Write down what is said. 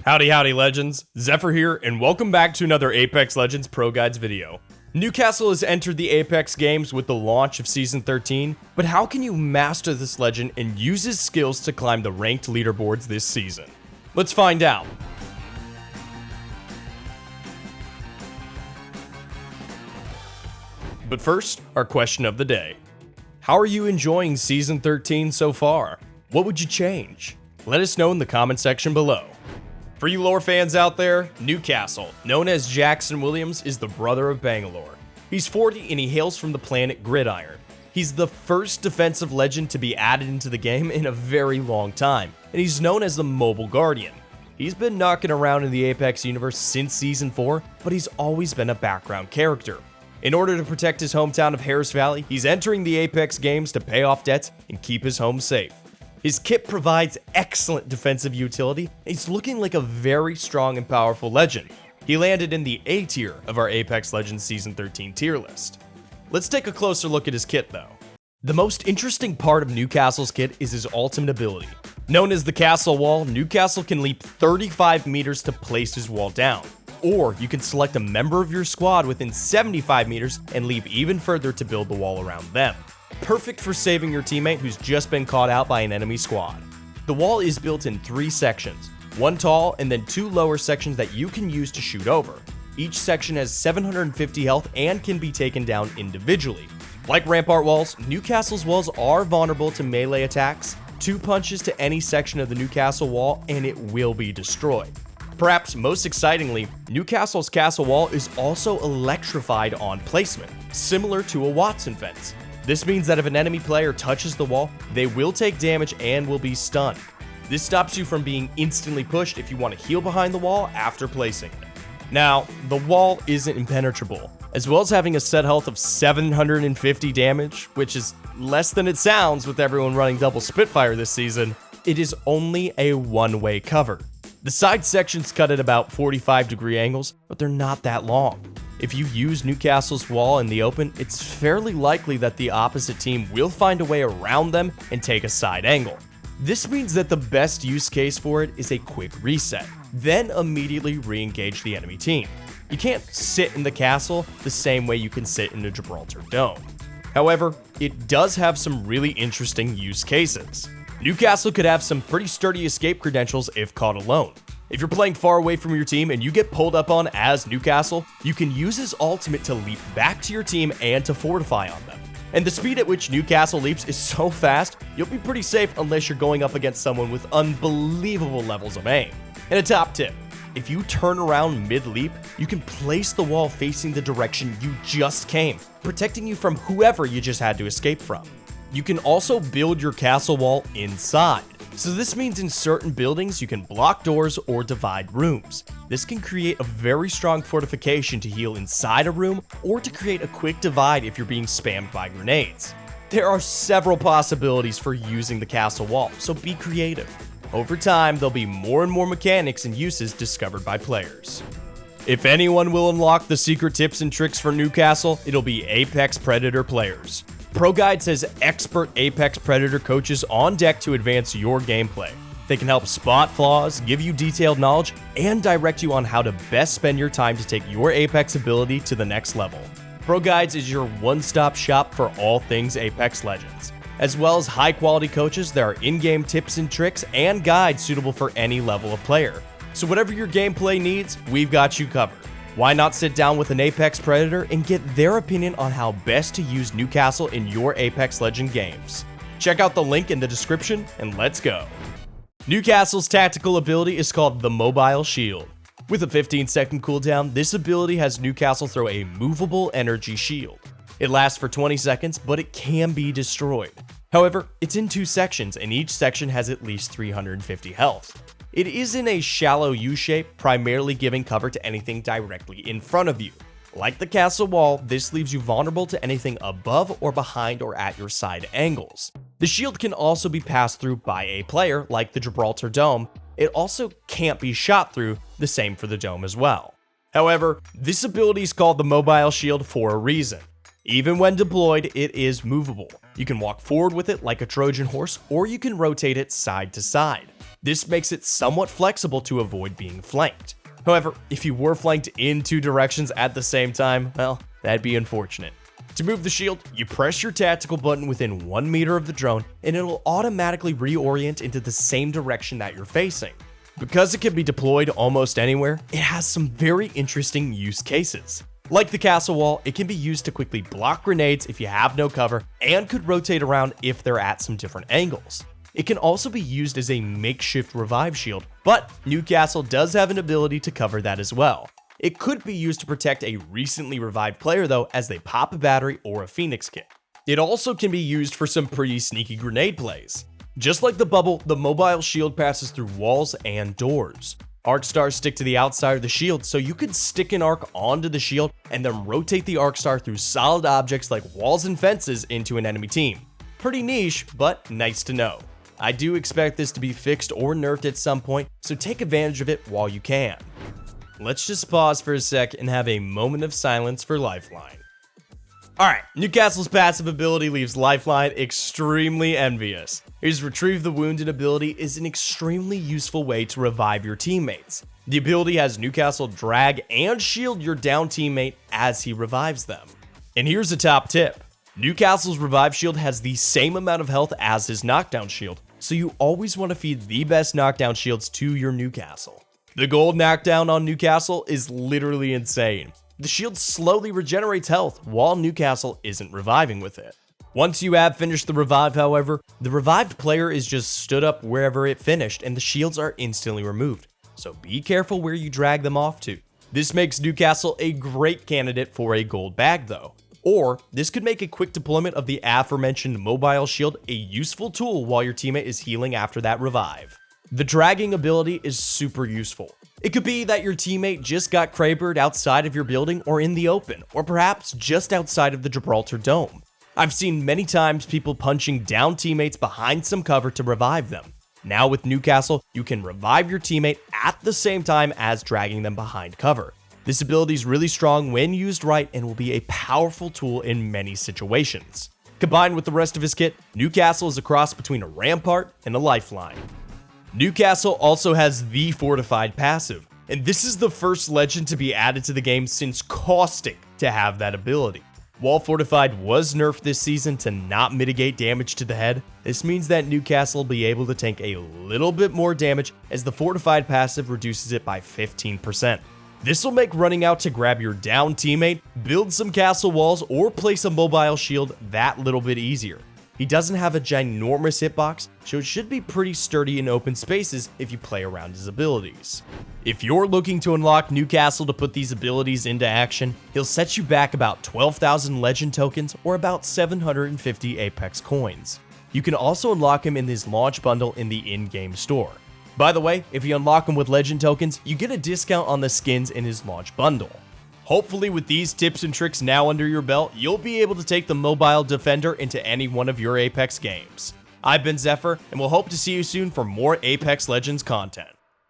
Howdy legends, Zephyr here, and welcome back to another Apex Legends Pro Guides video. Newcastle has entered the Apex games with the launch of Season 13, but how can you master this legend and use his skills to climb the ranked leaderboards this season? Let's find out. But first, our question of the day. How are you enjoying Season 13 so far? What would you change? Let us know in the comment section below. For you lore fans out there, Newcastle, known as Jackson Williams, is the brother of Bangalore. He's 40 and he hails from the planet Gridiron. He's the first defensive legend to be added into the game in a very long time, and he's known as the Mobile Guardian. He's been knocking around in the Apex universe since Season 4, but he's always been a background character. In order to protect his hometown of Harris Valley, he's entering the Apex games to pay off debts and keep his home safe. His kit provides excellent defensive utility, and he's looking like a very strong and powerful legend. He landed in the A tier of our Apex Legends Season 13 tier list. Let's take a closer look at his kit though. The most interesting part of Newcastle's kit is his ultimate ability. Known as the Castle Wall, Newcastle can leap 35 meters to place his wall down. Or you can select a member of your squad within 75 meters and leap even further to build the wall around them. Perfect for saving your teammate who's just been caught out by an enemy squad. The wall is built in 3 sections, one tall and then 2 lower sections that you can use to shoot over. Each section has 750 health and can be taken down individually. Like Rampart walls, Newcastle's walls are vulnerable to melee attacks, 2 punches to any section of the Newcastle wall and it will be destroyed. Perhaps most excitingly, Newcastle's castle wall is also electrified on placement, similar to a Watson fence. This means that if an enemy player touches the wall, they will take damage and will be stunned. This stops you from being instantly pushed if you want to heal behind the wall after placing it. Now, the wall isn't impenetrable. As well as having a set health of 750 damage, which is less than it sounds with everyone running double Spitfire this season, it is only a one-way cover. The side sections cut at about 45-degree angles, but they're not that long. If you use Newcastle's wall in the open, it's fairly likely that the opposite team will find a way around them and take a side angle. This means that the best use case for it is a quick reset, then immediately re-engage the enemy team. You can't sit in the castle the same way you can sit in a Gibraltar dome. However, it does have some really interesting use cases. Newcastle could have some pretty sturdy escape credentials if caught alone. If you're playing far away from your team and you get pulled up on as Newcastle, you can use his ultimate to leap back to your team and to fortify on them. And the speed at which Newcastle leaps is so fast, you'll be pretty safe unless you're going up against someone with unbelievable levels of aim. And a top tip, if you turn around mid-leap, you can place the wall facing the direction you just came, protecting you from whoever you just had to escape from. You can also build your castle wall inside. So this means in certain buildings you can block doors or divide rooms. This can create a very strong fortification to heal inside a room or to create a quick divide if you're being spammed by grenades. There are several possibilities for using the castle wall, so be creative. Over time, there'll be more and more mechanics and uses discovered by players. If anyone will unlock the secret tips and tricks for Newcastle, it'll be Apex Predator players. ProGuides has expert Apex Predator coaches on deck to advance your gameplay. They can help spot flaws, give you detailed knowledge, and direct you on how to best spend your time to take your Apex ability to the next level. ProGuides is your one-stop shop for all things Apex Legends. As well as high-quality coaches, there are in-game tips and tricks and guides suitable for any level of player. So whatever your gameplay needs, we've got you covered. Why not sit down with an Apex Predator and get their opinion on how best to use Newcastle in your Apex Legend games? Check out the link in the description and let's go. Newcastle's tactical ability is called the Mobile Shield. With a 15-second cooldown, this ability has Newcastle throw a movable energy shield. It lasts for 20 seconds, but it can be destroyed. However, it's in 2 sections and each section has at least 350 health. It is in a shallow U-shape, primarily giving cover to anything directly in front of you. Like the castle wall, this leaves you vulnerable to anything above or behind or at your side angles. The shield can also be passed through by a player, like the Gibraltar Dome. It also can't be shot through, the same for the dome as well. However, this ability is called the Mobile Shield for a reason. Even when deployed, it is movable. You can walk forward with it like a Trojan horse, or you can rotate it side to side. This makes it somewhat flexible to avoid being flanked. However, if you were flanked in 2 directions at the same time, well, that'd be unfortunate. To move the shield, you press your tactical button within 1 meter of the drone and it'll automatically reorient into the same direction that you're facing. Because it can be deployed almost anywhere, it has some very interesting use cases. Like the castle wall, it can be used to quickly block grenades if you have no cover and could rotate around if they're at some different angles. It can also be used as a makeshift revive shield, but Newcastle does have an ability to cover that as well. It could be used to protect a recently revived player though as they pop a battery or a Phoenix kit. It also can be used for some pretty sneaky grenade plays. Just like the bubble, the mobile shield passes through walls and doors. Arc stars stick to the outside of the shield, so you could stick an arc onto the shield and then rotate the arc star through solid objects like walls and fences into an enemy team. Pretty niche, but nice to know. I do expect this to be fixed or nerfed at some point, so take advantage of it while you can. Let's just pause for a sec and have a moment of silence for Lifeline. Alright, Newcastle's passive ability leaves Lifeline extremely envious. His Retrieve the Wounded ability is an extremely useful way to revive your teammates. The ability has Newcastle drag and shield your down teammate as he revives them. And here's a top tip. Newcastle's revive shield has the same amount of health as his knockdown shield, so you always want to feed the best knockdown shields to your Newcastle. The gold knockdown on Newcastle is literally insane. The shield slowly regenerates health while Newcastle isn't reviving with it. Once you have finished the revive, however, the revived player is just stood up wherever it finished and the shields are instantly removed. So be careful where you drag them off to. This makes Newcastle a great candidate for a gold bag though. Or this could make a quick deployment of the aforementioned mobile shield a useful tool while your teammate is healing after that revive. The dragging ability is super useful. It could be that your teammate just got Krabered outside of your building or in the open, or perhaps just outside of the Gibraltar Dome. I've seen many times people punching down teammates behind some cover to revive them. Now with Newcastle, you can revive your teammate at the same time as dragging them behind cover. This ability is really strong when used right and will be a powerful tool in many situations. Combined with the rest of his kit, Newcastle is a cross between a Rampart and a Lifeline. Newcastle also has the Fortified passive, and this is the first legend to be added to the game since Caustic to have that ability. While Fortified was nerfed this season to not mitigate damage to the head, this means that Newcastle will be able to tank a little bit more damage as the Fortified passive reduces it by 15%. This will make running out to grab your down teammate, build some castle walls, or place a mobile shield that little bit easier. He doesn't have a ginormous hitbox, so it should be pretty sturdy in open spaces if you play around his abilities. If you're looking to unlock Newcastle to put these abilities into action, he'll set you back about 12,000 legend tokens or about 750 Apex coins. You can also unlock him in his launch bundle in the in-game store. By the way, if you unlock him with legend tokens, you get a discount on the skins in his launch bundle. Hopefully with these tips and tricks now under your belt, you'll be able to take the mobile defender into any one of your Apex games. I've been Zephyr, and we'll hope to see you soon for more Apex Legends content.